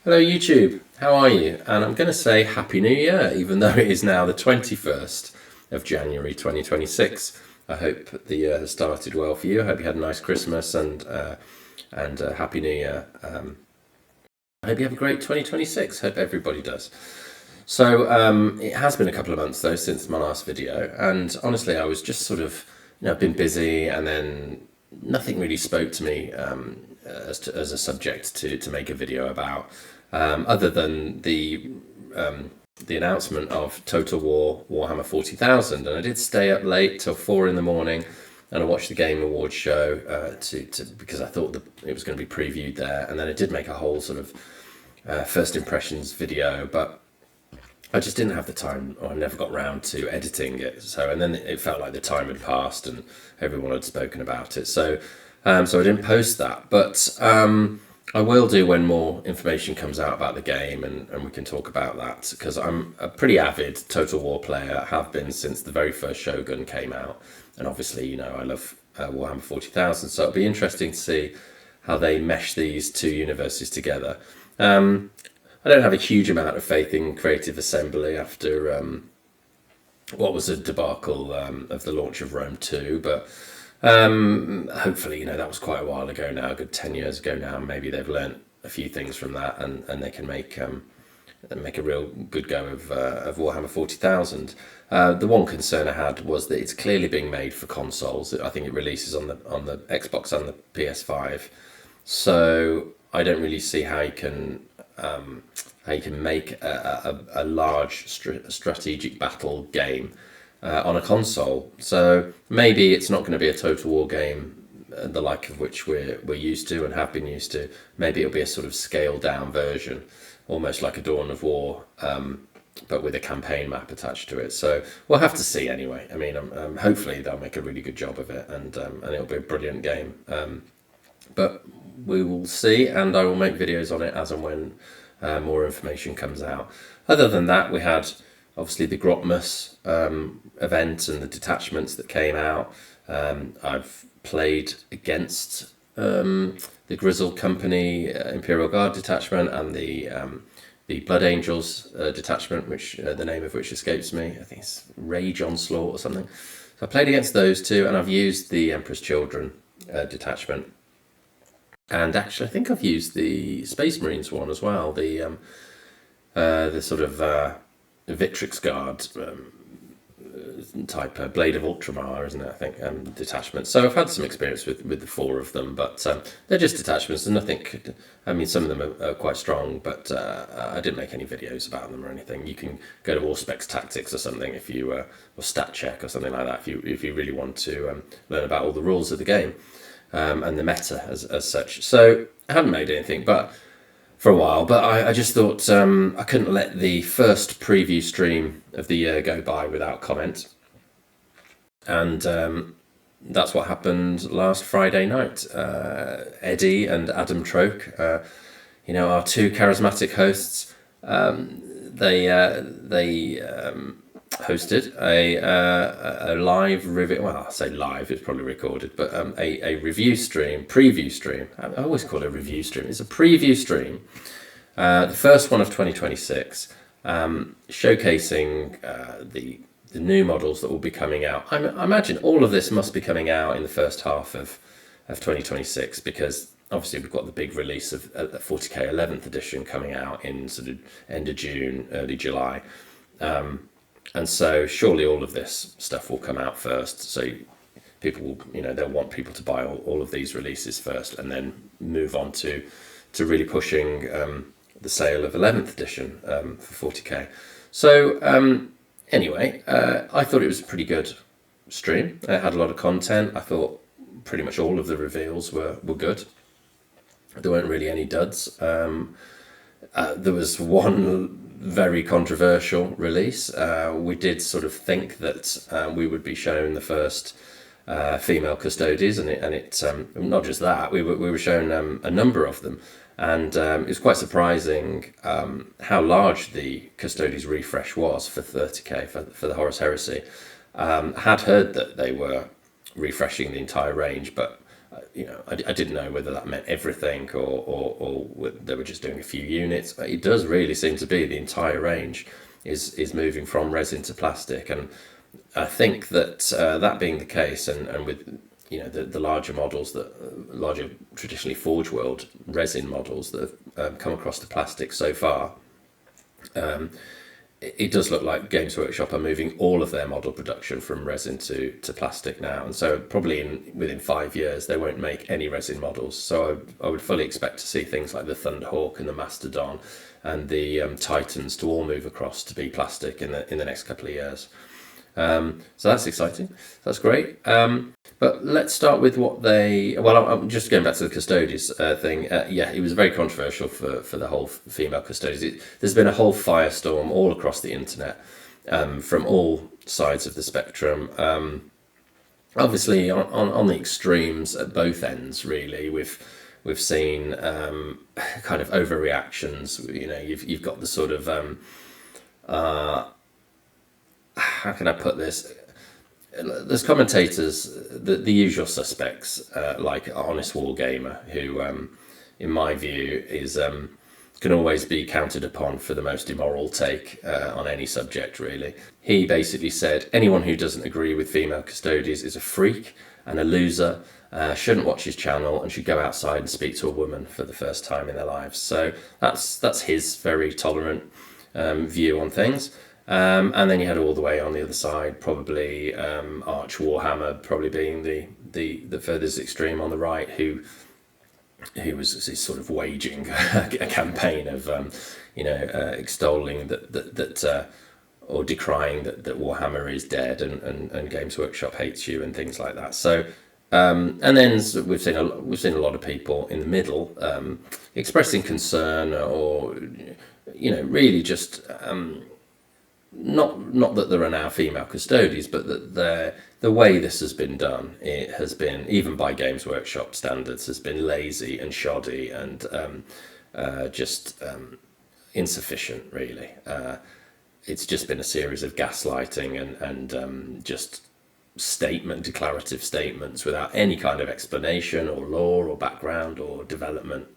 Hello YouTube, how are you? And I'm going to say Happy New Year, even though it is now the 21st of January 2026. I hope the year has started well for you. I hope you had a nice Christmas and Happy New Year. I hope you have a great 2026. Hope everybody does. So it has been a couple of months though since my last video, and honestly, I was just sort of, I've been busy, and then nothing really spoke to me as a subject to make a video about, other than the announcement of Total War Warhammer 40,000, and I did stay up late till 4 in the morning, and I watched the Game Awards show because I thought that it was going to be previewed there, and then I did make a whole sort of first impressions video, but I just didn't have the time, or I never got round to editing it. So, and then it felt like the time had passed and everyone had spoken about it. So I didn't post that, but I will do when more information comes out about the game, and we can talk about that, because I'm a pretty avid Total War player, have been since the very first Shogun came out, and obviously, I love Warhammer 40,000, so it'll be interesting to see how they mesh these two universes together. I don't have a huge amount of faith in Creative Assembly after what was a debacle of the launch of Rome 2, but hopefully, that was quite a while ago now, a good 10 years ago now. Maybe they've learnt a few things from that, and they can make a real good go of Warhammer 40,000. The one concern I had was that it's clearly being made for consoles. I think it releases on the Xbox and the PS5, so I don't really see how you can make a large strategic battle game on a console. So maybe it's not going to be a Total War game, the like of which we're used to and have been used to. Maybe it'll be a sort of scaled down version, almost like a Dawn of War, but with a campaign map attached to it. So we'll have to see anyway. I mean, hopefully they'll make a really good job of it, and it'll be a brilliant game. But we will see, and I will make videos on it as and when more information comes out. Other than that, we had obviously the Grotmus event and the detachments that came out. I've played against the Grizzled Company Imperial Guard detachment and the Blood Angels detachment, which the name of which escapes me. I think it's Rage Onslaught or something. So I played against those two, and I've used the Emperor's Children detachment. And actually, I think I've used the Space Marines one as well, the sort of Victrix Guard type Blade of Ultramar, isn't it? I think detachment. So I've had some experience with the four of them, but they're just detachments and nothing. I mean, some of them are quite strong, but I didn't make any videos about them or anything. You can go to Auspex Tactics or something if you or Stat Check or something like that if you really want to learn about all the rules of the game. And the meta as such. So I haven't made anything for a while, but I just thought I couldn't let the first preview stream of the year go by without comment. And that's what happened last Friday night. Eddie and Adam Troke, our two charismatic hosts, they hosted a live review. Well, I say live, it's probably recorded, but a review stream, preview stream. I always call it a review stream. It's a preview stream, the first one of 2026, showcasing the new models that will be coming out. I imagine all of this must be coming out in the first half of 2026, because obviously we've got the big release of the 40k 11th edition coming out in sort of end of June, early July. And so surely all of this stuff will come out first. So people will, they'll want people to buy all of these releases first, and then move on to really pushing the sale of 11th edition for 40k. So anyway, I thought it was a pretty good stream. It had a lot of content. I thought pretty much all of the reveals were good. There weren't really any duds. There was one very controversial release. We did sort of think that we would be shown the first female Custodes, and it not just that, we were shown a number of them, and it was quite surprising how large the Custodes refresh was for 30k for the Horus Heresy. I had heard that they were refreshing the entire range, but I didn't know whether that meant everything or they were just doing a few units. It does really seem to be the entire range is moving from resin to plastic, and I think that that being the case, and with the larger models, larger traditionally Forge World resin models that have come across to plastic so far, it does look like Games Workshop are moving all of their model production from resin to plastic now, and so probably within 5 years they won't make any resin models. So I would fully expect to see things like the Thunderhawk and the Mastodon and the Titans to all move across to be plastic in the next couple of years. So that's exciting. That's great. But let's start with what they. Well, I'm just going back to the Custodes thing. Yeah, it was very controversial for the whole female Custodes. There's been a whole firestorm all across the internet from all sides of the spectrum. Obviously, on the extremes at both ends, really, we've seen kind of overreactions. You've got the sort of how can I put this? There's commentators, the usual suspects, like Honest Wargamer, who, in my view, can always be counted upon for the most immoral take on any subject, really. He basically said anyone who doesn't agree with female Custodes is a freak and a loser, shouldn't watch his channel, and should go outside and speak to a woman for the first time in their lives. So that's his very tolerant view on things. And then you had all the way on the other side, probably Arch Warhammer, probably being the furthest extreme on the right, who was sort of waging a campaign of extolling that or decrying that Warhammer is dead and Games Workshop hates you and things like that. So and then we've seen a lot of people in the middle expressing concern, or really just. Not that there are now female Custodes, but that the way this has been done, it has been, even by Games Workshop standards, has been lazy and shoddy and just insufficient, really. It's just been a series of gaslighting and just declarative statements without any kind of explanation or lore or background or development,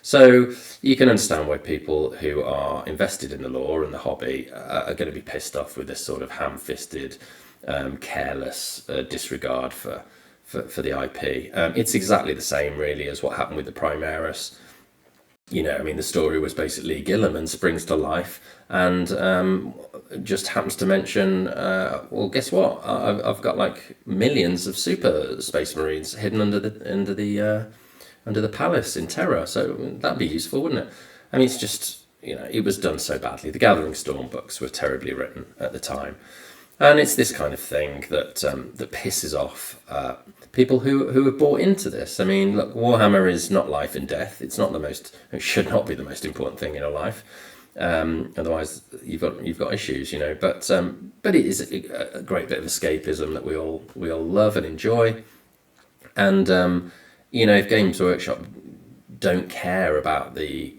So you can understand why people who are invested in the lore and the hobby are going to be pissed off with this sort of ham-fisted, careless disregard for the IP. It's exactly the same, really, as what happened with the Primaris. The story was basically Guilliman springs to life and just happens to mention, well, guess what? I've got like millions of super Space Marines hidden under the palace in Terra, so that'd be useful, wouldn't it? It's just, it was done so badly. The Gathering Storm books were terribly written at the time. And it's this kind of thing that pisses off people who have bought into this. Look, Warhammer is not life and death. It should not be the most important thing in your life. Otherwise, you've got issues, But it is a great bit of escapism that we all love and enjoy. And if Games Workshop don't care about the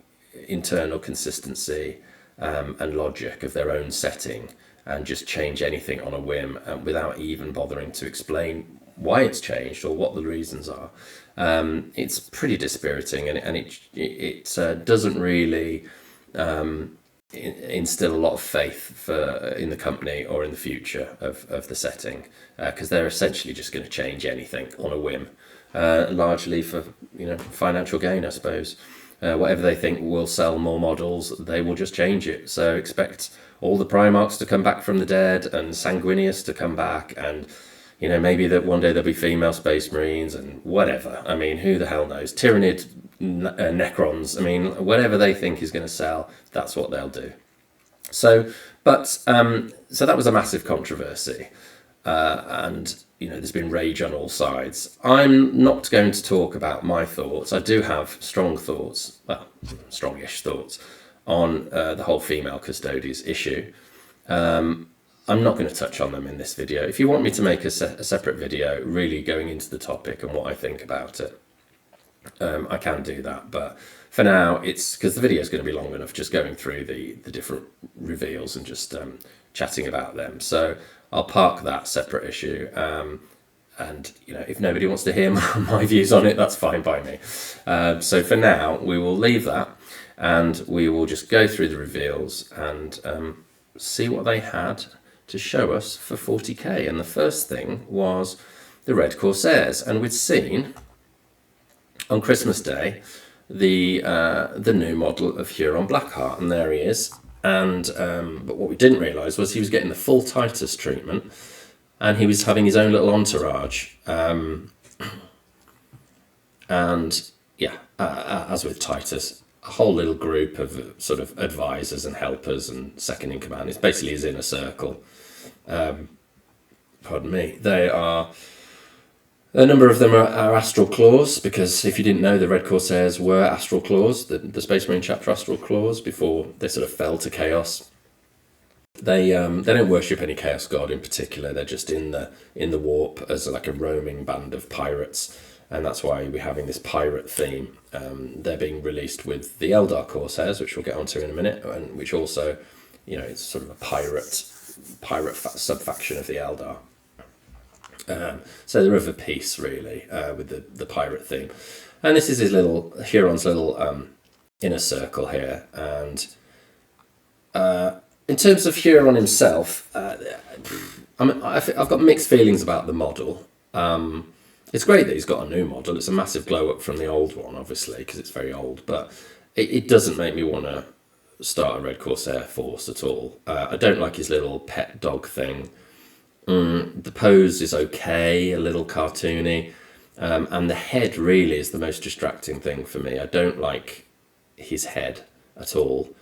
internal consistency and logic of their own setting, and just change anything on a whim without even bothering to explain why it's changed or what the reasons are, it's pretty dispiriting, and it doesn't really instill a lot of faith in the company or in the future of the setting, because they're essentially just going to change anything on a whim, largely for financial gain, I suppose. Whatever they think will sell more models, they will just change it. So expect all the Primarchs to come back from the dead, and Sanguinius to come back, and maybe that one day there'll be female Space Marines and whatever. Who the hell knows? Tyrannid Necrons. Whatever they think is going to sell, that's what they'll do. So that was a massive controversy, and there's been rage on all sides. I'm not going to talk about my thoughts. I do have strongish thoughts on the whole female Custodes issue. I'm not going to touch on them in this video. If you want me to make a separate video really going into the topic and what I think about it, I can do that. But for now, it's because the video is going to be long enough just going through the different reveals and just chatting about them. So I'll park that separate issue. and if nobody wants to hear my views on it, that's fine by me. So for now, we will leave that, and we will just go through the reveals and see what they had to show us for 40k. And the first thing was the Red Corsairs, and we'd seen on Christmas Day the new model of Huron Blackheart, and there he is. And but what we didn't realise was he was getting the full Titus treatment, and he was having his own little entourage. And yeah, as with Titus, a whole little group of sort of advisors and helpers and second in command. It's basically his inner circle. Pardon me. They are, a number of them are Astral Claws, because if you didn't know, the Red Corsairs were Astral Claws, the Space Marine chapter Astral Claws, before they sort of fell to Chaos. They don't worship any Chaos god in particular. They're just in the warp as like a roaming band of pirates, and that's why we're having this pirate theme. They're being released with the Eldar Corsairs, which we'll get onto in a minute, and which also, it's sort of a pirate sub-faction of the Eldar. So they're of a piece, really, with the pirate theme. And this is Huron's little inner circle here. And in terms of Huron himself, I've got mixed feelings about the model. It's great that he's got a new model. It's a massive glow up from the old one, obviously, because it's very old. But it doesn't make me want to start a Red Corsair force at all. I don't like his little pet dog thing. The pose is okay, a little cartoony, and the head really is the most distracting thing for me. I don't like his head at all.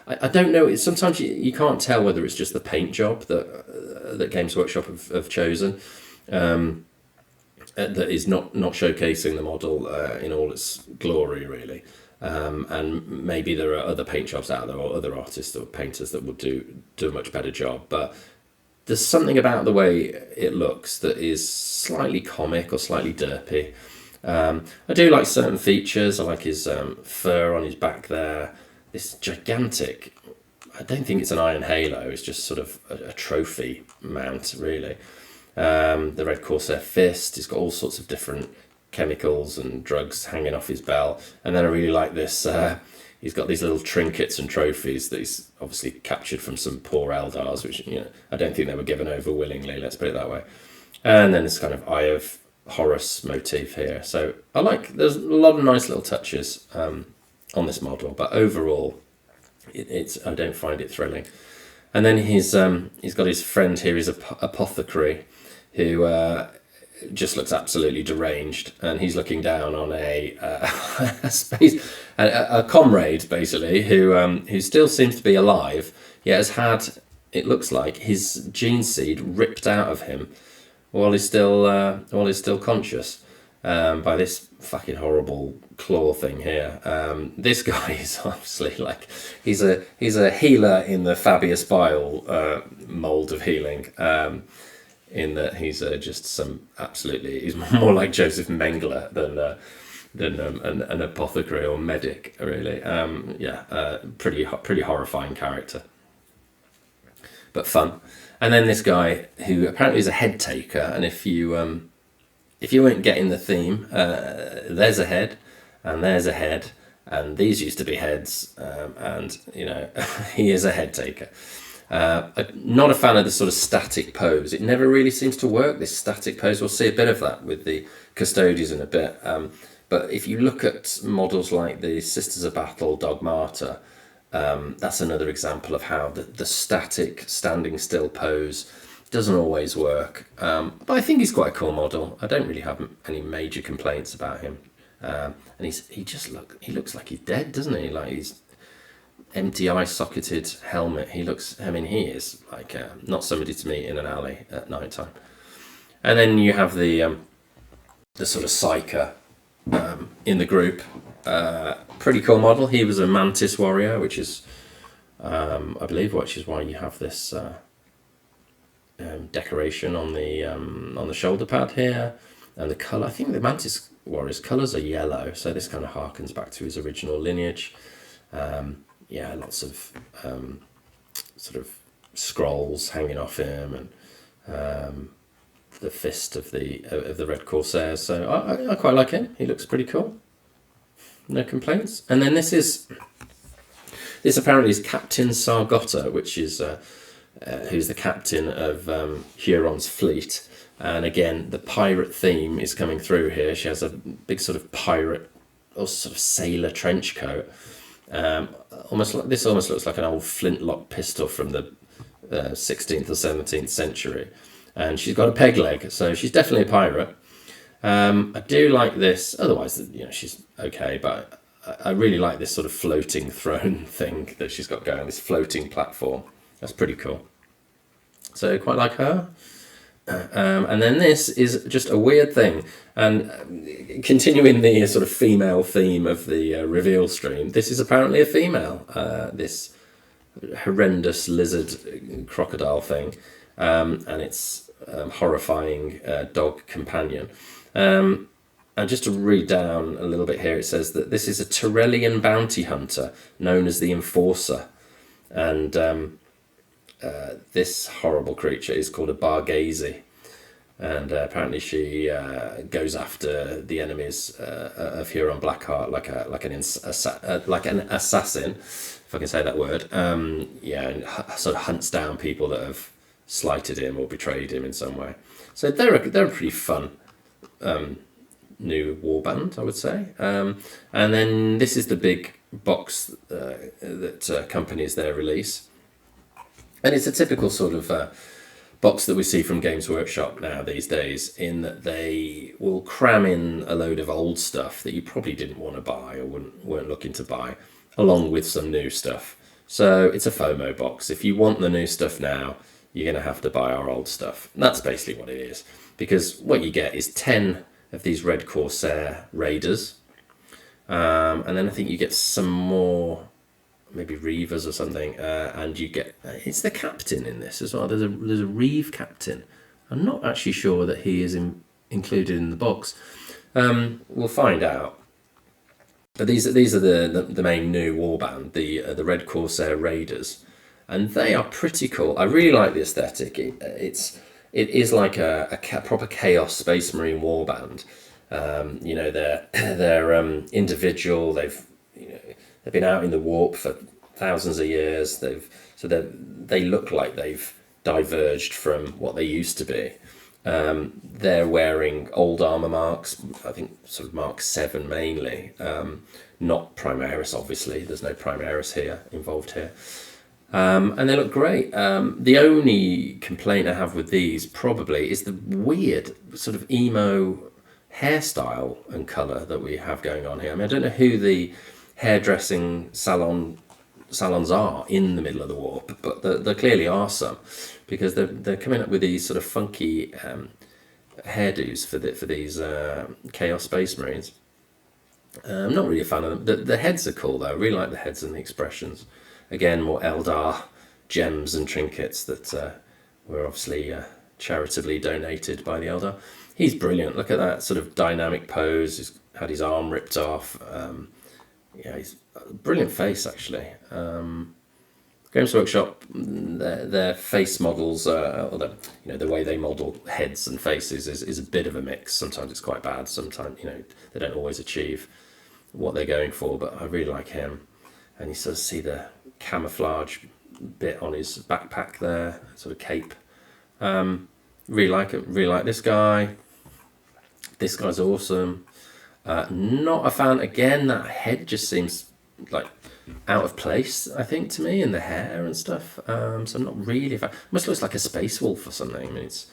I don't know, sometimes you can't tell whether it's just the paint job that Games Workshop have chosen, that is not showcasing the model in all its glory, really. And maybe there are other paint jobs out there, or other artists or painters that would do a much better job, but there's something about the way it looks that is slightly comic or slightly derpy. I do like certain features. I like his fur on his back there. This gigantic, I don't think it's an iron halo, it's just sort of a trophy mount, really. The Red Corsair fist, he's got all sorts of different chemicals and drugs hanging off his belt. And then I really like this, he's got these little trinkets and trophies that he's obviously captured from some poor Eldars, which, I don't think they were given over willingly, let's put it that way. And then this kind of Eye of Horus motif here. So there's a lot of nice little touches on this model, but overall, I don't find it thrilling. And then he's got his friend here, his apothecary, who just looks absolutely deranged, and he's looking down on a comrade, basically, who still seems to be alive, yet has had, it looks like, his gene seed ripped out of him while he's still conscious, by this fucking horrible claw thing here. This guy is obviously he's a healer in the Fabius Bile mold of healing. In that he's just he's more like Joseph Mengele than an apothecary or medic, really. Pretty horrifying character, but fun. And then this guy who apparently is a head taker, and if you weren't getting the theme, there's a head, and there's a head, and these used to be heads, and he is a head taker. Not a fan of the sort of static pose. It never really seems to work, this static pose. We'll see a bit of that with the Custodians in a bit. But if you look at models like the Sisters of Battle Dogmata, that's another example of how the static standing still pose doesn't always work. But I think he's quite a cool model. I don't really have any major complaints about him. And he looks like he's dead, doesn't he? Like he's empty eye-socketed helmet. He is like not somebody to meet in an alley at night time. And then you have the sort of Psyker in the group. Pretty cool model. He was a Mantis warrior, which is I believe which is why you have this decoration on the shoulder pad here, and the colour. I think the Mantis warrior's colours are yellow, so this kind of harkens back to his original lineage. Lots of sort of scrolls hanging off him, and the fist of the Red Corsairs. So I quite like him. He looks pretty cool. No complaints. And then this apparently is Captain Sargotta, which is who's the captain of Huron's fleet. And again, the pirate theme is coming through here. She has a big sort of pirate or sort of sailor trench coat. Almost looks like an old flintlock pistol from the 16th or 17th century. And she's got a peg leg, so she's definitely a pirate. I do like this. Otherwise, she's okay, but I really like this sort of floating throne thing that she's got going, this floating platform. That's pretty cool. So quite like her. And then this is just a weird thing. And continuing the sort of female theme of the reveal stream, this is apparently a female. This horrendous lizard crocodile thing. And it's horrifying dog companion. And just to read down a little bit here, it says that this is a Tyrellian bounty hunter known as the Enforcer. And this horrible creature is called a Barghese. And apparently she goes after the enemies of Huron Blackheart like an assassin, if I can say that word. And sort of hunts down people that have slighted him or betrayed him in some way. So they're a pretty fun new warband, I would say. And then this is the big box that accompanies their release. And it's a typical sort of box that we see from Games Workshop now these days, in that they will cram in a load of old stuff that you probably didn't want to buy or weren't looking to buy, along with some new stuff. So it's a FOMO box. If you want the new stuff now, you're going to have to buy our old stuff. And that's basically what it is. Because what you get is 10 of these Red Corsair Raiders. And then I think you get some more, maybe Reavers or something. And you get, it's the captain in this as well. There's a Reeve captain. I'm not actually sure that he is included in the box. We'll find out. But these are the main new warband, the Red Corsair Raiders. And they are pretty cool. I really like the aesthetic. It is like a proper Chaos Space Marine warband. They're individual. They've been out in the warp for thousands of years. They look like they've diverged from what they used to be. They're wearing old armor marks. I think sort of Mark 7 mainly. Not Primaris, obviously. There's no Primaris involved here. And they look great. The only complaint I have with these probably is the weird sort of emo hairstyle and colour that we have going on here. I mean, I don't know who the hairdressing salons are in the middle of the warp, but there clearly are some, because they're coming up with these sort of funky hairdos for these Chaos Space Marines. I'm not really a fan of them. The heads are cool though. I really like the heads and the expressions. Again, more Eldar gems and trinkets that were obviously charitably donated by the Eldar. He's brilliant. Look at that sort of dynamic pose. He's had his arm ripped off. He's a brilliant face, actually. Games Workshop, their face models, or the way they model heads and faces is a bit of a mix. Sometimes it's quite bad. Sometimes, they don't always achieve what they're going for, but I really like him. And you sort of see the camouflage bit on his backpack there, sort of cape. Really like it. Really like this guy. This guy's awesome. Not a fan. Again, that head just seems like out of place, I think, to me, and the hair and stuff. So I'm not really a fan. Almost looks like a space wolf or something. I mean, it's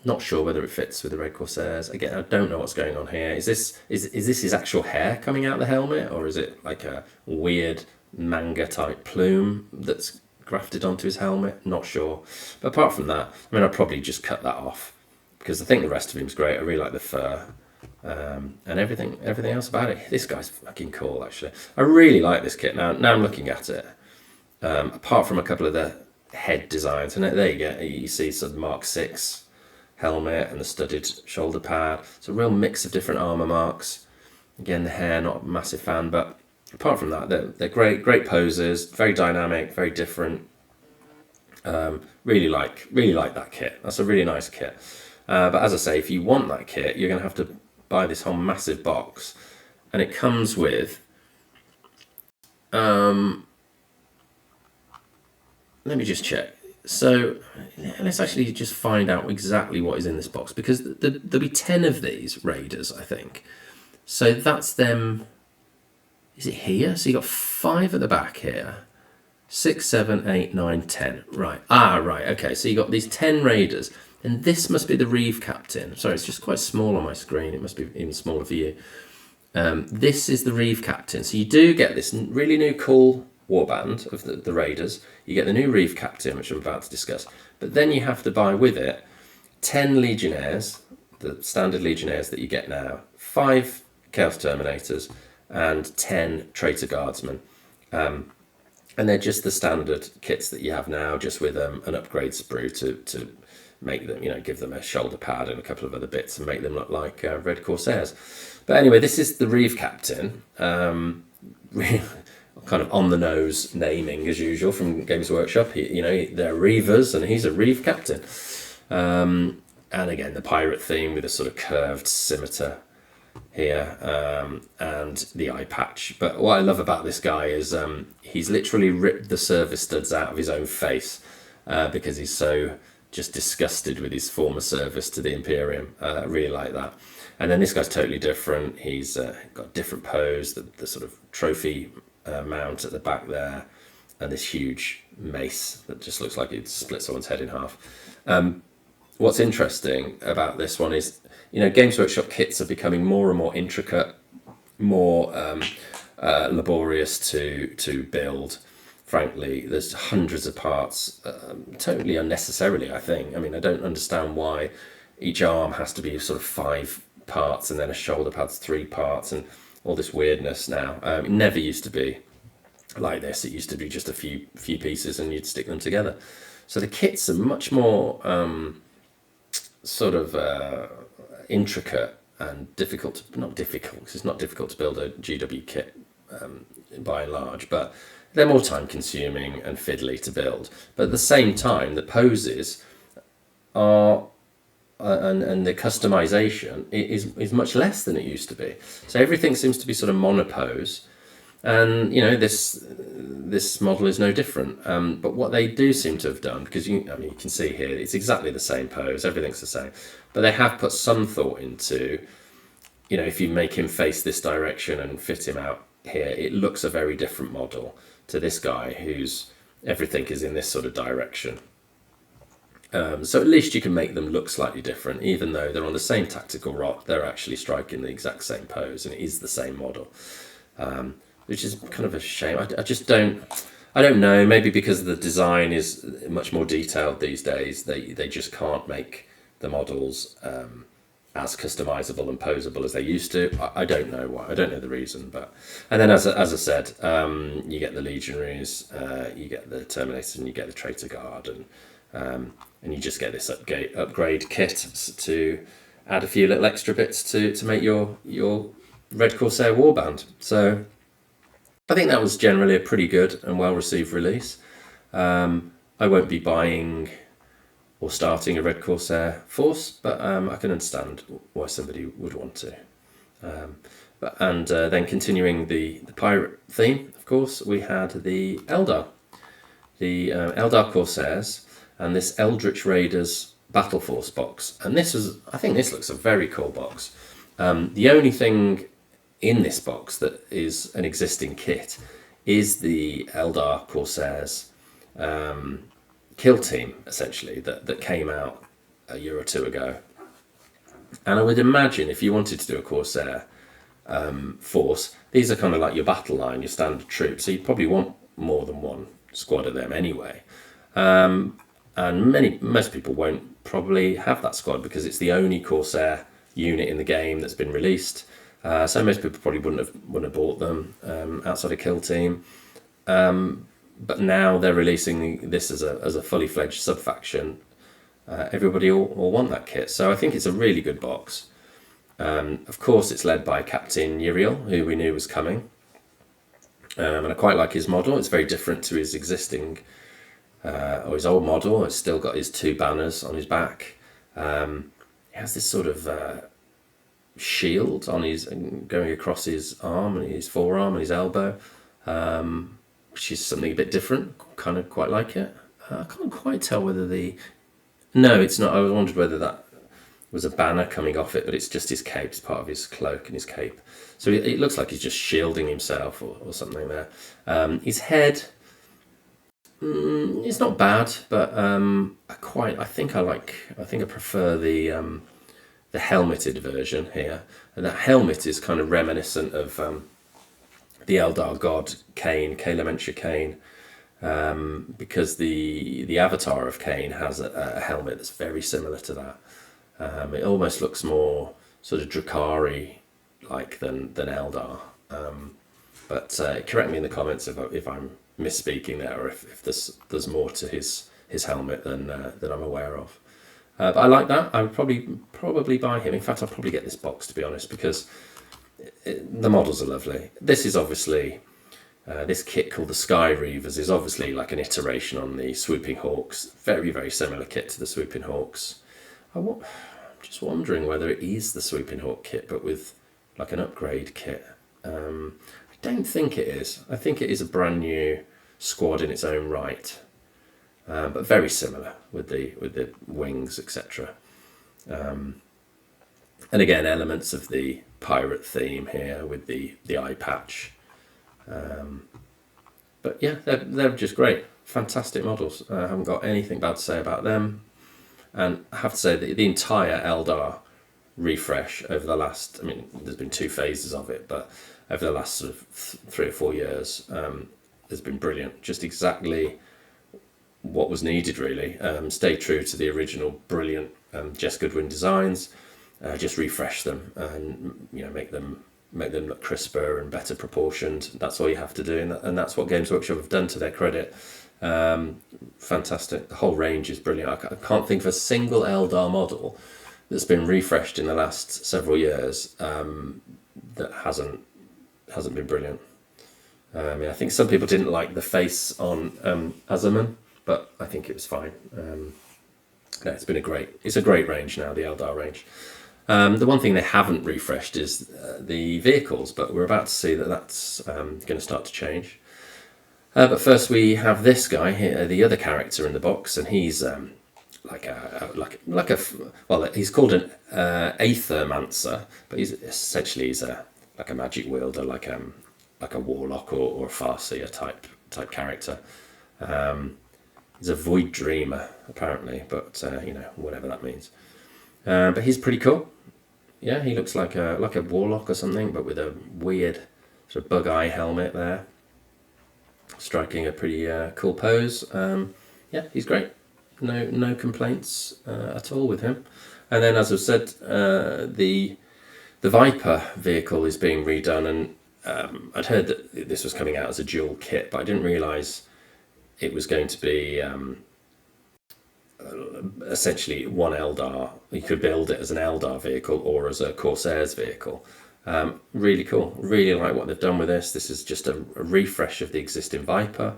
not sure whether it fits with the Red Corsairs. Again, I don't know what's going on here. Is this his actual hair coming out the helmet, or is it like a weird manga type plume that's grafted onto his helmet? Not sure. But apart from that, I mean, I'd probably just cut that off, because I think the rest of him's great. I really like the fur. And everything else about it. This guy's fucking cool, actually. I really like this kit. Now I'm looking at it. Apart from a couple of the head designs, and there you go. You see some Mark 6 helmet and the studded shoulder pad. It's a real mix of different armor marks. Again, the hair, not a massive fan, but apart from that, they're great poses, very dynamic, very different. Really like that kit. That's a really nice kit. But as I say, if you want that kit, you're going to have to buy this whole massive box, and it comes with. Let me just check. So let's actually just find out exactly what is in this box, because there'll be 10 of these Raiders, I think. So that's them. Is it here? So you got 5 at the back here. 6, 7, 8, 9, 10. Right. Right. Okay. So you got these 10 Raiders, and this must be the Reeve Captain. Sorry, it's just quite small on my screen. It must be even smaller for you. This is the Reeve Captain. So you do get this really new cool warband of the Raiders. You get the new Reeve Captain, which I'm about to discuss. But then you have to buy with it 10 Legionnaires, the standard Legionnaires that you get now, 5 Chaos Terminators, and 10 Traitor Guardsmen. And they're just the standard kits that you have now, just with an upgrade sprue to make them, give them a shoulder pad and a couple of other bits and make them look like Red Corsairs. But anyway, this is the Reeve Captain. Kind of on the nose naming as usual from Games Workshop. They're Reavers and he's a Reeve Captain. And again, the pirate theme with a sort of curved scimitar here, and the eye patch. But what I love about this guy is he's literally ripped the service studs out of his own face because he's so just disgusted with his former service to the Imperium. I really like that. And then this guy's totally different. He's got a different pose, the sort of trophy mount at the back there, and this huge mace that just looks like it split someone's head in half. What's interesting about this one is, Games Workshop kits are becoming more and more intricate, more laborious to build. Frankly, there's hundreds of parts, totally unnecessarily, I think. I mean, I don't understand why each arm has to be sort of 5 parts and then a shoulder pad's 3 parts and all this weirdness now. It never used to be like this. It used to be just a few pieces and you'd stick them together. So the kits are much more intricate and difficult. Not difficult, because it's not difficult to build a GW kit by and large, but they're more time consuming and fiddly to build. But at the same time, the poses are and the customization is much less than it used to be. So everything seems to be sort of monopose, and this model is no different. But what they do seem to have done, because you can see here, it's exactly the same pose, everything's the same, but they have put some thought into, if you make him face this direction and fit him out here, it looks a very different model to this guy whose everything is in this sort of direction. So at least you can make them look slightly different, even though they're on the same tactical rock. They're actually striking the exact same pose, and it is the same model, which is kind of a shame. I don't know. Maybe because the design is much more detailed these days, they just can't make the models as customizable and posable as they used to. I don't know why. I don't know the reason. And then as I said, you get the Legionaries, you get the Terminators, and you get the Traitor Guard, and you just get this upgrade kit to add a few little extra bits to make your Red Corsair warband. So I think that was generally a pretty good and well received release. I won't be buying or starting a Red Corsair force, but I can understand why somebody would want to. Then continuing the pirate theme, of course, we had the Eldar Corsairs, and this Eldritch Raiders Battle Force box. And I think this looks a very cool box. The only thing in this box that is an existing kit is the Eldar Corsairs kill team, essentially, that came out a year or 2 ago. And I would imagine if you wanted to do a Corsair force, these are kind of like your battle line, your standard troops, so you'd probably want more than one squad of them anyway. And most people won't probably have that squad because it's the only Corsair unit in the game that's been released. So most people probably wouldn't have bought them outside a kill team. But now they're releasing this as a fully fledged sub-faction. Everybody will want that kit. So I think it's a really good box. Of course, it's led by Captain Uriel, who we knew was coming. And I quite like his model. It's very different to his existing or his old model, has still got his 2 banners on his back. He has this sort of shield on his going across his arm and his forearm and his elbow, which is something a bit different. Kind of quite like it. I can't quite tell whether no, it's not. I was wondering whether that was a banner coming off it, but it's just his cape. It's part of his cloak and his cape. So it looks like he's just shielding himself or something there. His head, it's not bad, but I think I prefer the helmeted version here. And that helmet is kind of reminiscent of the Eldar god Khaine, Khayla-Menshur Khaine, because the avatar of Khaine has a helmet that's very similar to that. It almost looks more sort of Drukhari like than Eldar. But correct me in the comments if I'm misspeaking there, or if there's more to his helmet than I'm aware of. But I like that. I would probably buy him. In fact, I'll probably get this box, to be honest, because the models are lovely. This is obviously this kit called the Sky Reavers is obviously like an iteration on the Swooping Hawks. Very, very similar kit to the Swooping Hawks. I'm just wondering whether it is the Swooping Hawk kit, but with like an upgrade kit. I don't think it is. I think it is a brand new squad in its own right, but very similar with the wings, etc. And again, elements of the pirate theme here with the eye patch. But yeah, they're just great, fantastic models. I haven't got anything bad to say about them. And I have to say that the entire Eldar refresh over the last, there's been 2 phases of it, but over the last sort of 3 or 4 years, has been brilliant. Just exactly what was needed, really. Stay true to the original brilliant Jess Goodwin designs, just refresh them and make them look crisper and better proportioned. That's all you have to do, and that's what Games Workshop have done, to their credit. Fantastic. The whole range is brilliant. I can't think of a single Eldar model that's been refreshed in the last several years that hasn't been brilliant. I think some people didn't like the face on Azerman, but I think it was fine. No, it's a great range now, the Eldar range. The one thing they haven't refreshed is the vehicles, but we're about to see that's going to start to change. But first we have this guy here, the other character in the box, and he's he's called an Aethermancer, but he's like a magic wielder, like a warlock or a farseer type character. He's a void dreamer apparently, but whatever that means. But he's pretty cool. Yeah, he looks like a warlock or something, but with a weird sort of bug eye helmet there. Striking a pretty cool pose. Yeah, he's great. No complaints at all with him. And then, as I've said, the Viper vehicle is being redone, and I'd heard that this was coming out as a dual kit, but I didn't realise it was going to be essentially one Eldar. You could build it as an Eldar vehicle or as a Corsairs vehicle. Really cool. Really like what they've done with this. This is just a refresh of the existing Viper.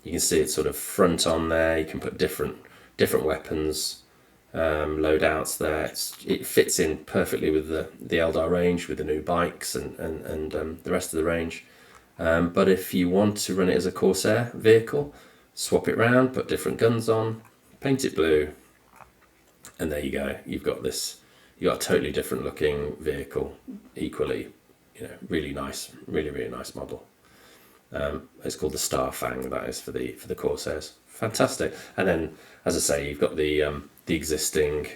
You can see it's sort of front on there. You can put different weapons, loadouts there. It fits in perfectly with the Eldar range, with the new bikes and the rest of the range. But if you want to run it as a Corsair vehicle, swap it round, put different guns on, paint it blue, and there you go. You've got a totally different looking vehicle, equally, really nice, really nice model. It's called the Starfang, that is, for the Corsairs. Fantastic. And then, as I say, you've got the existing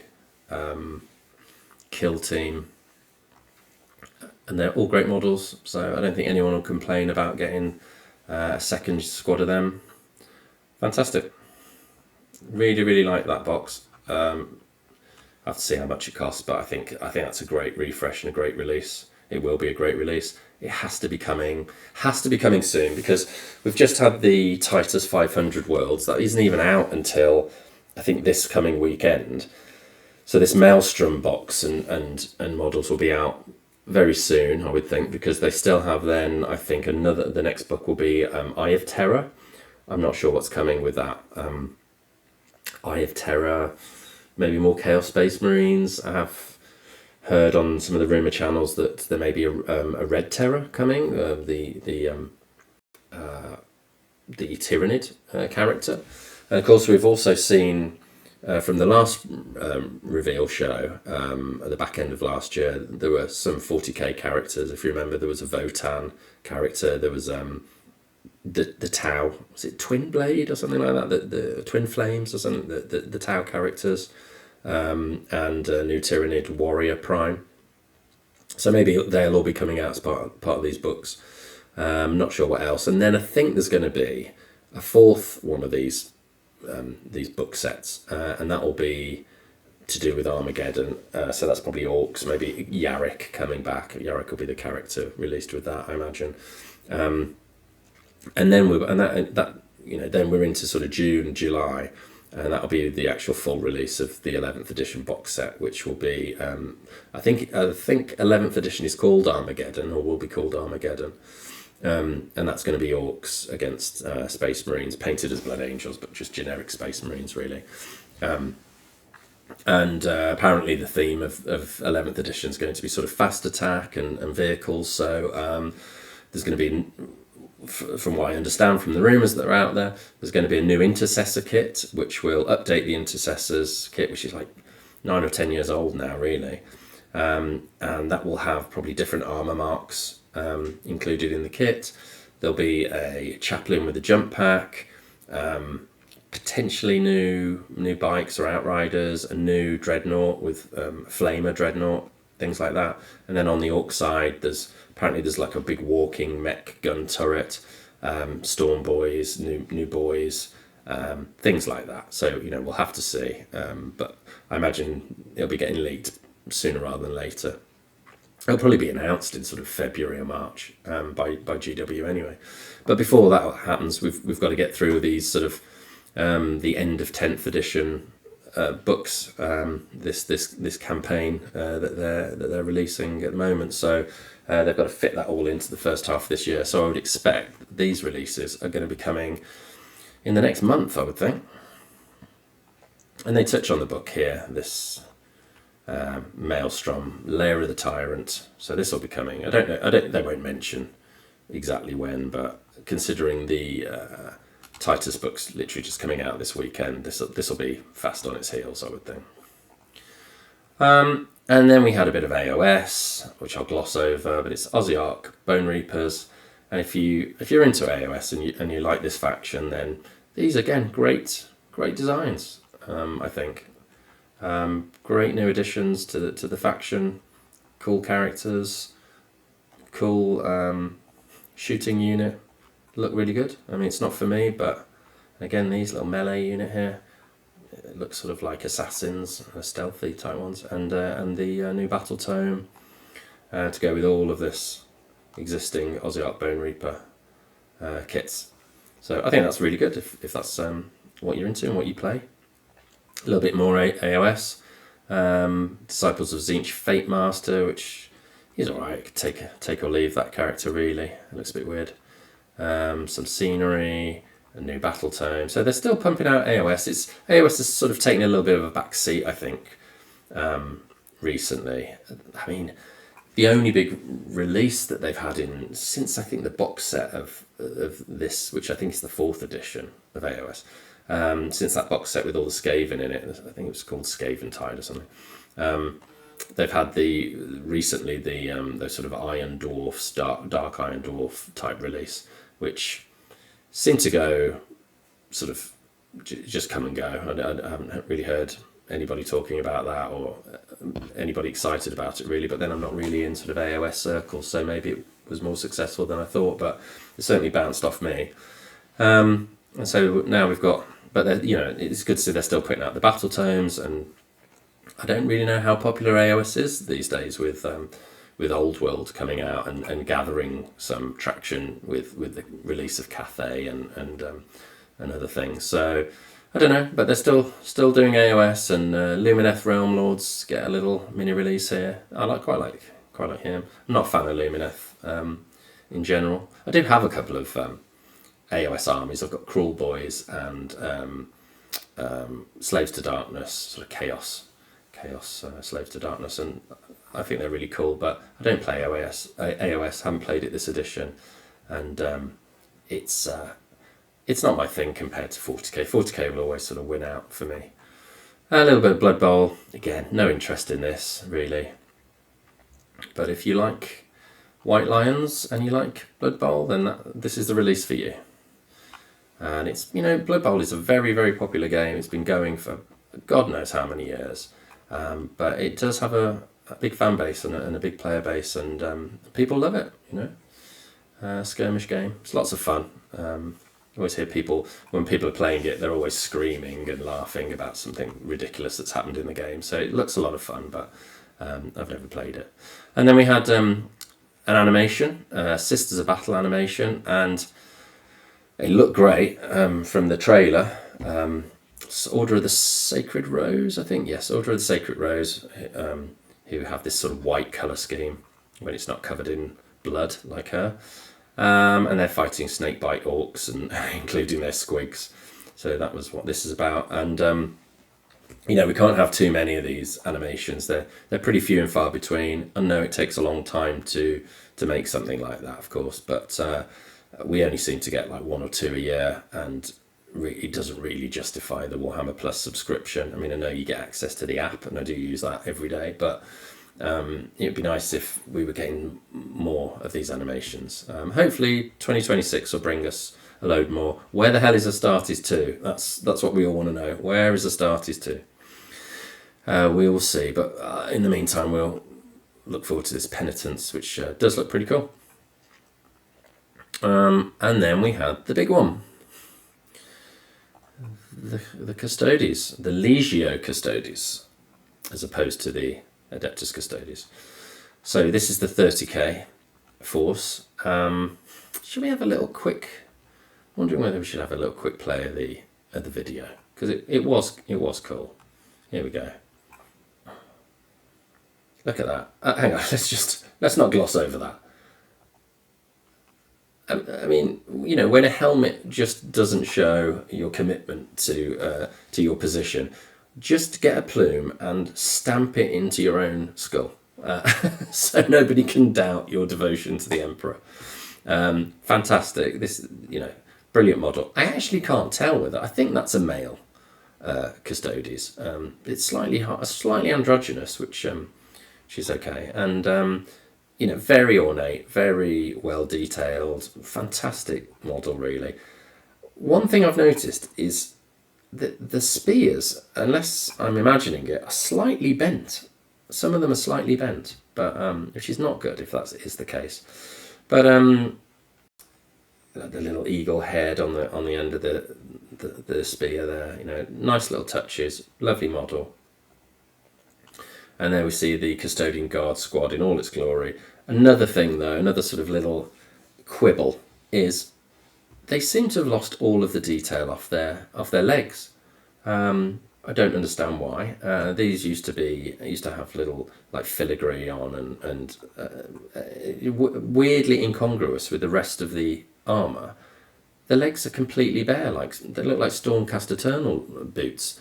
kill team, and they're all great models, so I don't think anyone will complain about getting a second squad of them. Fantastic. Really like that box. I have to see how much it costs, but I think that's a great refresh and a great release. It will be a great release. It has to be coming soon, because we've just had the Titus 500 Worlds. That isn't even out until I think this coming weekend. So this Maelstrom box and models will be out very soon, I would think, because they still have then, I think, the next book will be Eye of Terror. I'm not sure what's coming with that. Eye of Terror, maybe more Chaos Space Marines. I have heard on some of the rumor channels that there may be a Red Terror coming, the Tyrannid character. And of course, we've also seen from the last reveal show at the back end of last year, there were some 40k characters. If you remember, there was a Votann character. There was the Tau, was it Twin Blade or something like that? The Twin Flames or something. The Tau characters, and a new Tyrannid Warrior Prime. So maybe they'll all be coming out as part of these books. Not sure what else. And then I think there's going to be a fourth one of these book sets, and that will be to do with Armageddon. So that's probably Orcs, maybe Yarrick coming back. Yarrick will be the character released with that, I imagine. And then then we're into sort of June, July, and that'll be the actual full release of the 11th edition box set, which will be I think 11th edition is called Armageddon, or will be called Armageddon. And that's going to be Orcs against Space Marines, painted as Blood Angels, but just generic Space Marines, really. And apparently the theme of 11th edition is going to be sort of fast attack and vehicles. So there's going to be, from what I understand from the rumours that are out there, there's going to be a new Intercessor kit, which will update the Intercessors kit, which is like 9 or 10 years old now, really. And that will have probably different armour marks included in the kit. There'll be a chaplain with a jump pack, potentially new bikes or outriders, a new dreadnought with flamer dreadnought, things like that. And then on the Orc side, there's like a big walking mech gun turret, storm boys, new boys, things like that. So we'll have to see, but I imagine it'll be getting leaked sooner rather than later. It'll probably be announced in sort of February or March by GW anyway. But before that happens, we've got to get through these sort of the end of 10th edition books, this campaign that they're releasing at the moment. So they've got to fit that all into the first half of this year. So I would expect these releases are going to be coming in the next month, I would think. And they touch on the book here, this Maelstrom, Lair of the Tyrant. So this will be coming. I don't know. They won't mention exactly when, but considering the Titus book's literally just coming out this weekend, this will be fast on its heels, I would think. And then we had a bit of AOS, which I'll gloss over, but it's Ossiarch, Bone Reapers, and if you're into AOS and you like this faction, then these again great designs. I think. Great new additions to the faction, cool characters, cool shooting unit, look really good. I mean, it's not for me, but again, these little melee unit here, it looks sort of like assassins, stealthy type ones, and the new battle tome to go with all of this existing Ossiarch Bone Reaper kits. So I think that's really good if that's what you're into and what you play. A little bit more AOS. Disciples of Tzeentch Fate Master, which is alright. Take or leave that character, really. It looks a bit weird. Some scenery, a new battle tome. So they're still pumping out AOS. AOS has sort of taken a little bit of a back seat, I think, recently. I mean, the only big release that they've had since I think the box set of this, which I think is the 4th edition of AOS. Since that box set with all the Skaven in it, I think it was called Skaven Tide or something. They've had recently those sort of Iron Dwarfs, dark Iron Dwarf type release, which seemed to go sort of just come and go. I haven't really heard anybody talking about that or anybody excited about it really. But then I'm not really in sort of AOS circles, so maybe it was more successful than I thought. But it certainly bounced off me. And so now we've got. But it's good to see they're still putting out the battle tomes, and I don't really know how popular AOS is these days with Old World coming out and gathering some traction with the release of Cathay and other things. So I don't know, but they're still doing AOS, and Lumineth Realm Lords get a little mini release here. I quite like him. I'm not a fan of Lumineth in general. I do have a couple of AOS armies. I've got Cruel Boys and Slaves to Darkness, sort of chaos Slaves to Darkness, and I think they're really cool. But I don't play AOS. Haven't played it this edition, and it's not my thing compared to 40k. 40k will always sort of win out for me. A little bit of Blood Bowl, again, no interest in this really. But if you like White Lions and you like Blood Bowl, then this is the release for you. And it's, Blood Bowl is a very, very popular game. It's been going for God knows how many years. But it does have a big fan base and a big player base, and people love it, skirmish game. It's lots of fun. I always hear people, when people are playing it, they're always screaming and laughing about something ridiculous that's happened in the game. So it looks a lot of fun, but I've never played it. And then we had an animation, Sisters of Battle animation, and it looked great from the trailer. Order of the Sacred Rose, I think. Yes, Order of the Sacred Rose, who have this sort of white colour scheme when it's not covered in blood like her. And they're fighting snakebite orcs, and including their squigs. So that was what this is about. And we can't have too many of these animations. They're pretty few and far between. I know it takes a long time to make something like that, of course, but we only seem to get like 1 or 2 a year, and it doesn't really justify the Warhammer Plus subscription. I mean, I know you get access to the app, and I do use that every day, but it'd be nice if we were getting more of these animations. Hopefully 2026 will bring us a load more. Where the hell is Astartes 2? That's what we all want to know. Where is Astartes 2? We will see, but in the meantime we'll look forward to this Penitence, which does look pretty cool. And then we had the big one, the Custodes, the Legio Custodes, as opposed to the Adeptus Custodes. So this is the 30k force. Should we have a little quick? Wondering whether we should have a little quick play of the video, because it was cool. Here we go. Look at that. Hang on. Let's not gloss over that. I mean, when a helmet just doesn't show your commitment to your position, just get a plume and stamp it into your own skull, so nobody can doubt your devotion to the Emperor. Fantastic. This, brilliant model. I actually can't tell whether, I think that's a male Custodes. It's slightly androgynous, which is okay. And very ornate, very well detailed, fantastic model, really. One thing I've noticed is that the spears, unless I'm imagining it, are slightly bent. Some of them are slightly bent, but which is not good if that is the case. But the little eagle head on the end of the spear there, nice little touches, lovely model. And there we see the Custodian Guard squad in all its glory. Another thing, though, another sort of little quibble is they seem to have lost all of the detail off their legs. I don't understand why. These used to have little like filigree on and weirdly incongruous with the rest of the armour. The legs are completely bare, they look like Stormcast Eternal boots.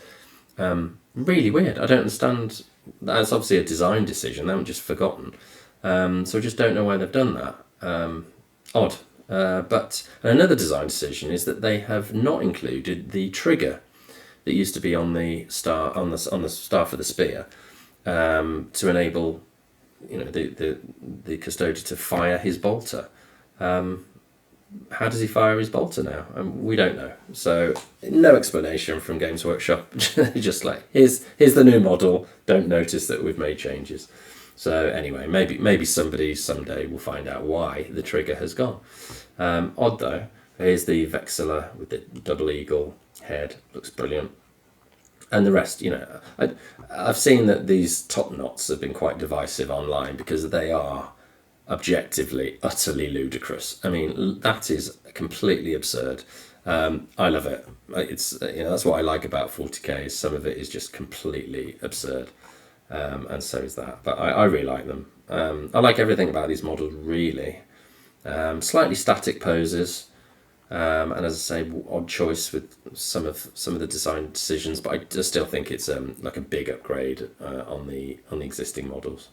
Really weird. I don't understand. That's obviously a design decision. They haven't just forgotten. So I just don't know why they've done that. Odd. But another design decision is that they have not included the trigger that used to be on the star on the staff of the spear, to enable the custodian to fire his bolter. How does he fire his bolter now? We don't know. So no explanation from Games Workshop. Just like here's the new model. Don't notice that we've made changes. So anyway, maybe somebody someday will find out why the trigger has gone. Odd though. Here's the Vexilla with the double eagle head. Looks brilliant. And the rest, I've seen that these top knots have been quite divisive online because they are objectively utterly ludicrous. I mean, that is completely absurd. I love it. It's that's what I like about 40k. Is some of it is just completely absurd, and so is that. But I really like them. I like everything about these models really. Slightly static poses. And as I say, odd choice with some of the design decisions, but I just still think it's like a big upgrade on the existing models.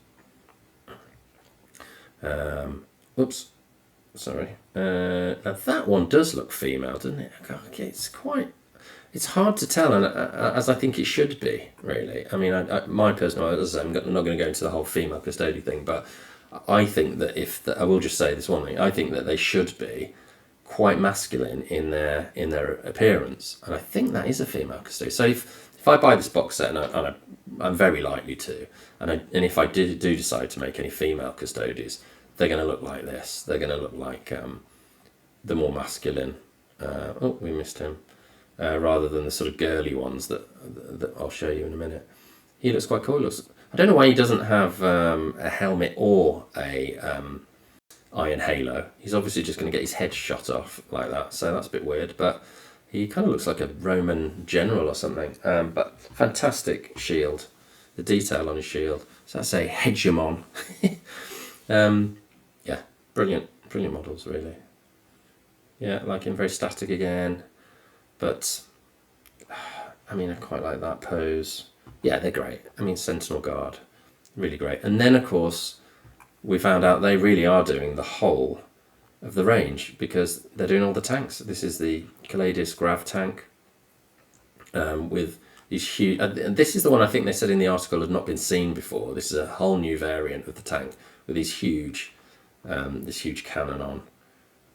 Oops, sorry. Now that one does look female, doesn't it? It's hard to tell, and as I think it should be, really. I mean, my personal, as I say, I'm not going to go into the whole female custody thing, but I think that I will just say this one thing. I think that they should be quite masculine in their appearance, and I think that is a female custody. So if I buy this box set, and I'm very likely to, and if I do decide to make any female custodies, they're going to look like this. They're going to look like the more masculine. Oh, we missed him. Rather than the sort of girly ones that I'll show you in a minute. He looks quite cool. I don't know why he doesn't have a helmet or a iron halo. He's obviously just going to get his head shot off like that, so that's a bit weird, but he kind of looks like a Roman general or something. But fantastic shield. The detail on his shield. So that's a hegemon. Yeah, brilliant models, really. Yeah, like him, very static again. But, I mean, I quite like that pose. Yeah, they're great. I mean, Sentinel Guard, really great. And then, of course, we found out they really are doing the whole of the range, because they're doing all the tanks. This is the Caladius Grav tank with these huge... And this is the one I think they said in the article had not been seen before. This is a whole new variant of the tank with these huge, this huge cannon on.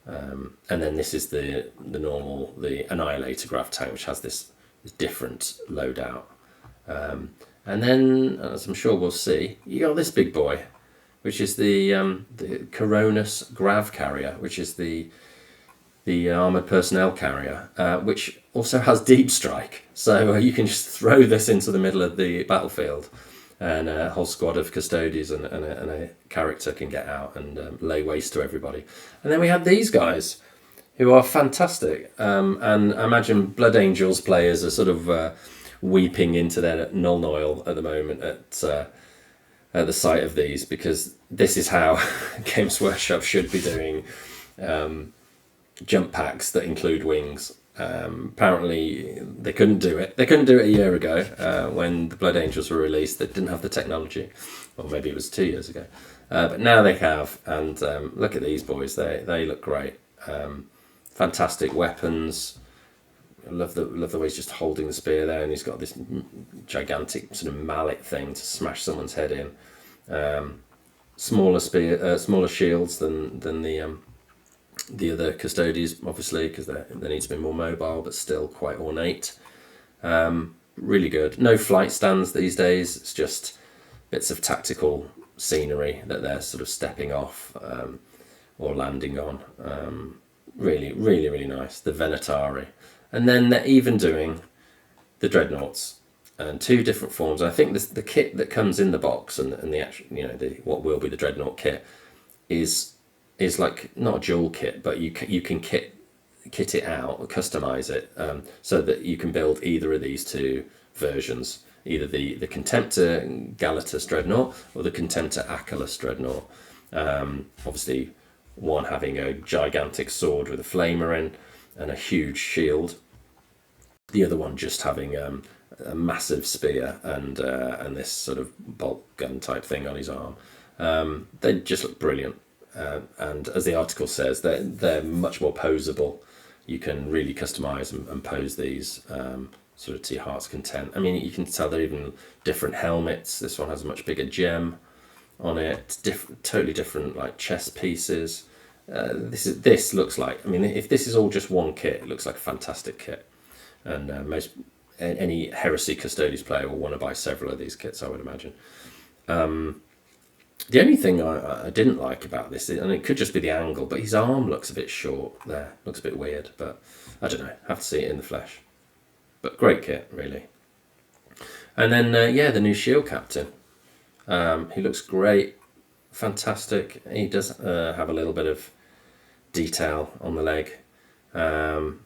And then this is the normal, the Annihilator Grav tank, which has this different loadout. And then, as I'm sure we'll see, you got this big boy, which is the Coronis Grav carrier, which is the armoured personnel carrier, which also has deep strike. So you can just throw this into the middle of the battlefield, and a whole squad of custodians and a character can get out and lay waste to everybody. And then we had these guys, who are fantastic. And I imagine Blood Angels players are sort of weeping into their null oil at the moment at the sight of these, because this is how Games Workshop should be doing jump packs that include wings. Apparently they couldn't do it. They couldn't do it a year ago when the Blood Angels were released. They didn't have the technology, or maybe it was 2 years ago. But now they have, and look at these boys. They look great. Fantastic weapons. I love the way he's just holding the spear there, and he's got this gigantic sort of mallet thing to smash someone's head in. Smaller shields than the other custodians, obviously, because they need to be more mobile, but still quite ornate. Really good. No flight stands these days. It's just bits of tactical scenery that they're sort of stepping off or landing on. Really, really, really nice. The Venatari. And then they're even doing the Dreadnoughts, and two different forms. I think the kit that comes in the box and the actual, what will be the Dreadnought kit is like not a dual kit, but you can kit it out or customize it so that you can build either of these two versions, either the Contemptor Galatus Dreadnought or the Contemptor Achelous Dreadnought. Obviously, one having a gigantic sword with a flamer in and a huge shield. The other one just having a massive spear and this sort of bolt gun type thing on his arm. They just look brilliant. And as the article says, they're much more poseable. You can really customize and pose these sort of to your heart's content. I mean, you can tell they're even different helmets. This one has a much bigger gem on it. Totally different like chest pieces. This looks like, I mean, if this is all just one kit, it looks like a fantastic kit. And any Heresy Custodes player will want to buy several of these kits, I would imagine. The only thing I didn't like about this, and it could just be the angle, but his arm looks a bit short there. Looks a bit weird, but I don't know. Have to see it in the flesh. But great kit, really. And then, the new Shield Captain. He looks great. Fantastic. He does have a little bit of detail on the leg. And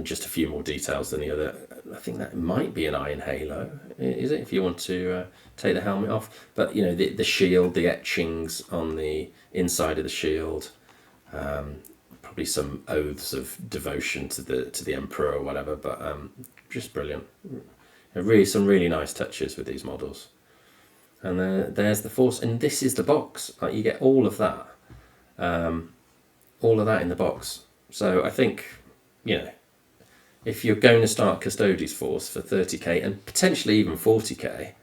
just a few more details than the other. I think that might be an iron halo, is it? If you want to take the helmet off, but the shield, the etchings on the inside of the shield, Probably some oaths of devotion to the emperor or whatever, but just brilliant. Really, some really nice touches with these models. And there's the Force, and this is the box. Like, you get all of that in the box. So I think, if you're going to start Custodes Force for 30k and potentially even 40k,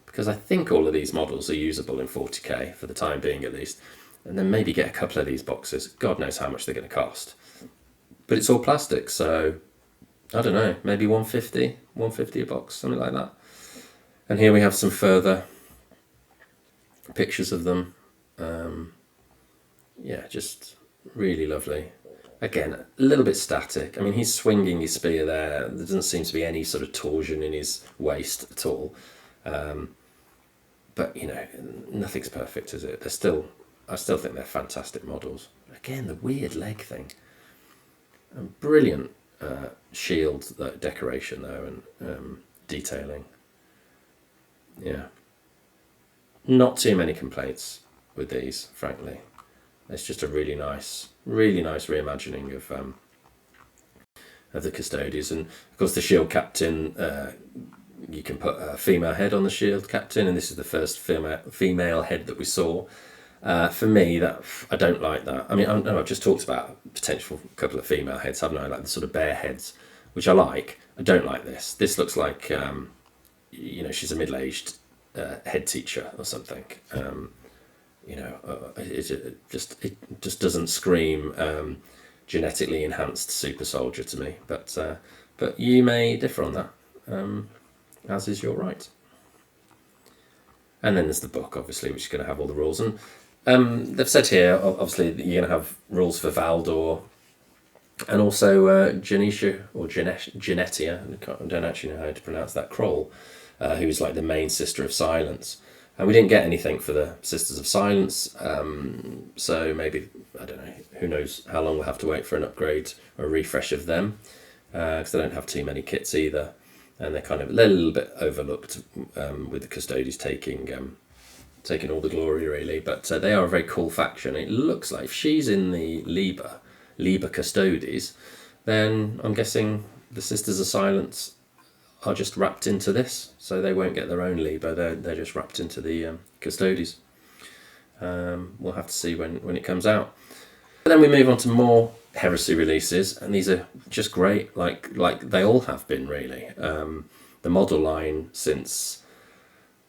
because I think all of these models are usable in 40k for the time being at least, and then maybe get a couple of these boxes. God knows how much they're going to cost. But it's all plastic, so I don't know, maybe 150 a box, something like that. And here we have some further pictures of them. Just really lovely. Again, a little bit static. I mean, he's swinging his spear there. There doesn't seem to be any sort of torsion in his waist at all. But, nothing's perfect, is it? I still think they're fantastic models. Again, the weird leg thing. And brilliant shield decoration, though, and detailing. Yeah. Not too many complaints with these, frankly. It's just a really nice reimagining of the Custodes. And of course the shield captain, you can put a female head on the shield captain, and this is the first female head that we saw. For me, that I don't like that. I mean, I've just talked about potential couple of female heads, haven't I? Like the sort of bear heads, which I like. I don't like this. This looks like she's a middle-aged head teacher or something. It just doesn't scream genetically enhanced super soldier to me. But you may differ on that, as is your right. And then there's the book, obviously, which is going to have all the rules. And they've said here, obviously, that you're going to have rules for Valdor and also Janetia or Genetia. I don't actually know how to pronounce that. Kroll, who's like the main Sister of Silence. And we didn't get anything for the Sisters of Silence, so maybe, I don't know, who knows how long we'll have to wait for an upgrade or a refresh of them, because they don't have too many kits either, and they're kind of a little bit overlooked with the Custodes taking all the glory, really. But they are a very cool faction. It looks like if she's in the Liber Custodes, then I'm guessing the Sisters of Silence are just wrapped into this, so they won't get their own Liber. They're just wrapped into the Custodes. We'll have to see when it comes out. But then we move on to more Heresy releases, and these are just great, like they all have been, really. The model line since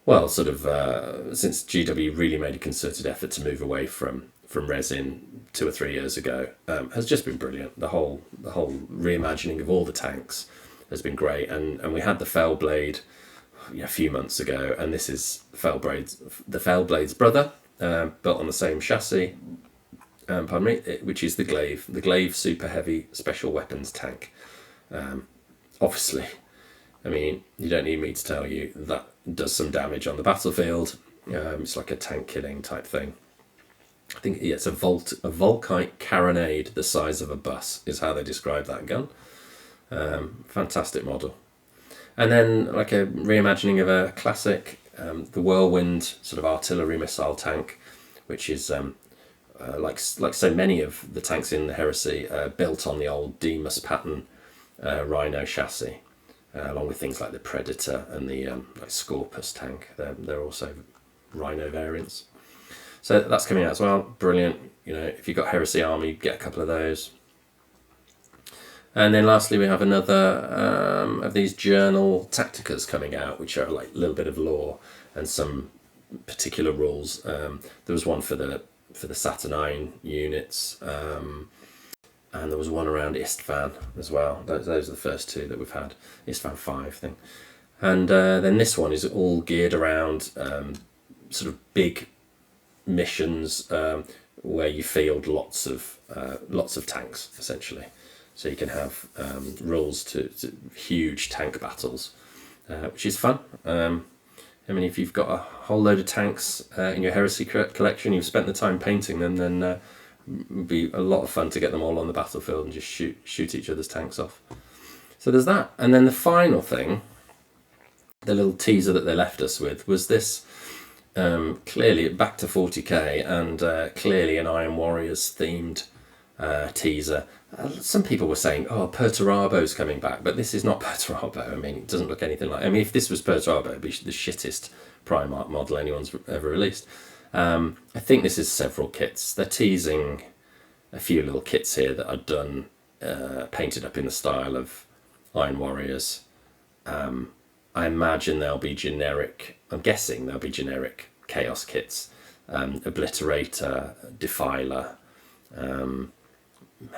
GW really made a concerted effort to move away from resin 2 or 3 years ago, has just been brilliant. The whole reimagining of all the tanks has been great, and we had the Fellblade a few months ago, and this is the Fellblade's brother, built on the same chassis, which is the Glaive Super Heavy Special Weapons tank. Obviously, I mean, you don't need me to tell you that does some damage on the battlefield. It's like a tank killing type thing. I think it's a Volkite carronade the size of a bus is how they describe that gun. Fantastic model. And then like a reimagining of a classic, the Whirlwind sort of artillery missile tank, which is like so many of the tanks in the Heresy, built on the old Demas pattern Rhino chassis, along with things like the Predator and the like Scorpus tank. They're also Rhino variants. So that's coming out as well. Brilliant. If you've got Heresy Army, get a couple of those. And then lastly, we have another of these journal tacticas coming out, which are like a little bit of lore and some particular rules. There was one for the Saturnine units, and there was one around Istvan as well. Those are the first two that we've had. Istvan 5 thing. And then this one is all geared around sort of big missions where you field lots of tanks, essentially. So you can have rules to huge tank battles, which is fun. I mean, if you've got a whole load of tanks in your Heresy collection, you've spent the time painting them, then it would be a lot of fun to get them all on the battlefield and just shoot each other's tanks off. So there's that. And then the final thing, the little teaser that they left us with, was this, clearly back to 40k, and clearly an Iron Warriors themed teaser. Some people were saying, oh, Perturabo's coming back, but this is not Perturabo. I mean, it doesn't look anything like... I mean, if this was Perturabo, it'd be the shittest Primark model anyone's ever released. I think this is several kits. They're teasing a few little kits here that are done, painted up in the style of Iron Warriors. I imagine they'll be generic... I'm guessing they'll be generic Chaos kits. Obliterator, Defiler...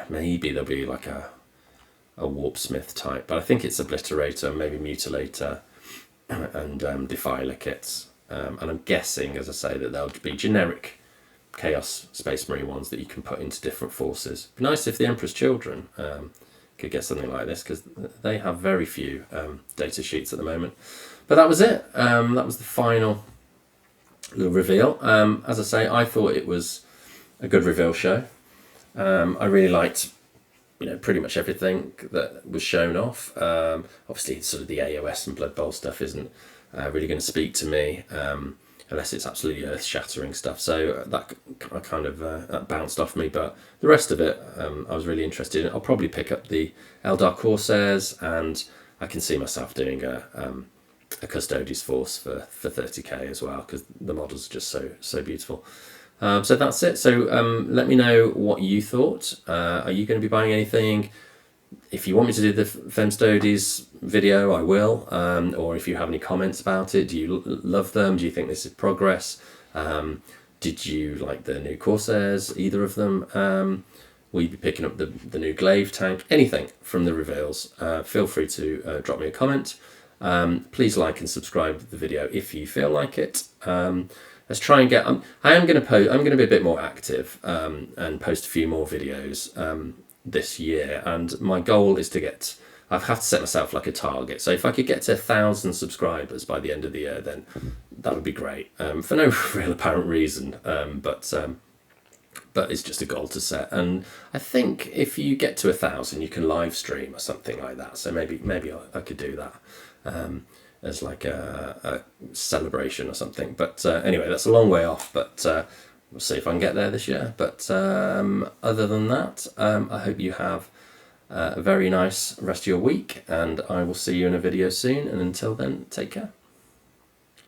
maybe there'll be like a Warpsmith type, but I think it's Obliterator, maybe Mutilator, and Defiler kits. And I'm guessing, as I say, that they'll be generic Chaos Space Marine ones that you can put into different forces. It'd be nice if the Emperor's Children could get something like this, because they have very few data sheets at the moment. But that was it. That was the final little reveal. As I say, I thought it was a good reveal show. I really liked, pretty much everything that was shown off. Obviously, sort of the AOS and Blood Bowl stuff isn't really going to speak to me unless it's absolutely earth-shattering stuff. So that kind of that bounced off me. But the rest of it, I was really interested in. I'll probably pick up the Eldar Corsairs, and I can see myself doing a Custodes Force for 30k as well, because the models are just so beautiful. So that's it. So let me know what you thought. Are you going to be buying anything? If you want me to do the Femstodes video, I will. Or if you have any comments about it, do you love them? Do you think this is progress? Did you like the new Corsairs? Either of them? Will you be picking up the new Glaive tank? Anything from the reveals? Feel free to drop me a comment. Please like and subscribe to the video if you feel like it. Let's try and get... I'm going to be a bit more active and post a few more videos this year. And my goal is to get... I have to set myself like a target. So if I could get to 1,000 subscribers by the end of the year, then that would be great. For no real apparent reason, but it's just a goal to set. And I think if you get to 1,000, you can live stream or something like that. So maybe I could do that. As like a celebration or something. But anyway, that's a long way off, but we'll see if I can get there this year. But other than that, I hope you have a very nice rest of your week, and I will see you in a video soon. And until then, take care.